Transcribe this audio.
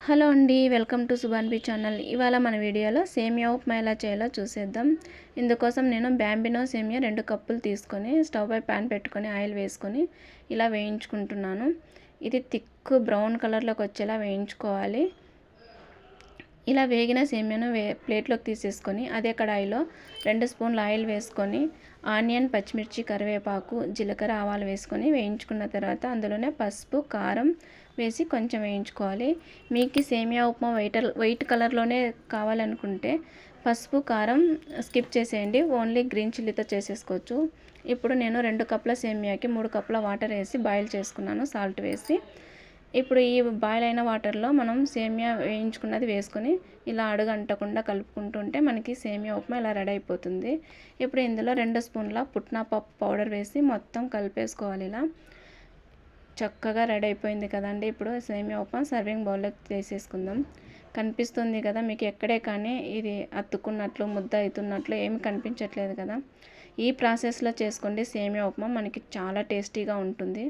Hello అండి, welcome to సుభాన్వి channel. ఇవాళ మన వీడియోలో సేమియా ఉప్మా ఎలా చేయాలో చూసేద్దాం. ఇందుకోసం నేను బ్యాంబినో సేమియా 2 కప్పులు తీసుకొని స్టవ్ పై ప్యాన్ పెట్టుకొని ఆయిల్ వేసుకొని ఇలా వేయించుకుంటున్నాను. ఇది థిక్ బ్రౌన్ కలర్లోకి వచ్చేలా వేయించుకోవాలి. ఇలా వేగిన సేమియాను ప్లేట్లోకి తీసేసుకొని అదే కడాయిలో 2 స్పూన్ల ఆయిల్ వేసుకొని ఆనియన్, పచ్చిమిర్చి, కరివేపాకు, జీలకర్ర, ఆవాలు వేసుకొని వేయించుకున్న తర్వాత అందులోనే పసుపు, కారం వేసి కొంచెం వేయించుకోవాలి. మీకు సేమియా ఉప్మా వైట్ కలర్లోనే కావాలనుకుంటే పసుపు, కారం స్కిప్ చేసేయండి. ఓన్లీ గ్రీన్ చిల్లీతో చేసేసుకోవచ్చు. ఇప్పుడు నేను 2 కప్పుల సేమియాకి 3 కప్పుల వాటర్ వేసి బాయిల్ చేసుకున్నాను, సాల్ట్ వేసి. ఇప్పుడు ఈ బాయిల్ అయిన వాటర్లో మనం సేమియా వేయించుకున్నది వేసుకొని ఇలా అడుగు అంటకుండా కలుపుకుంటుంటే మనకి సేమియా ఉప్మా ఇలా రెడీ అయిపోతుంది. ఇప్పుడు ఇందులో 2 స్పూన్ల పుట్నా పప్పు పౌడర్ వేసి మొత్తం కలిపేసుకోవాలి. ఇలా చక్కగా రెడీ అయిపోయింది కదండి. ఇప్పుడు సేమియా ఉప్మా సర్వింగ్ బౌల్లోకి తీసేసుకుందాం. కనిపిస్తుంది కదా మీకు, ఎక్కడే కానీ ఇది అతుక్కున్నట్లు, ముద్ద అవుతున్నట్లు ఏమి కనిపించట్లేదు కదా. ఈ ప్రాసెస్లో చేసుకోండి, సేమియా ఉప్మా మనకి చాలా టేస్టీగా ఉంటుంది.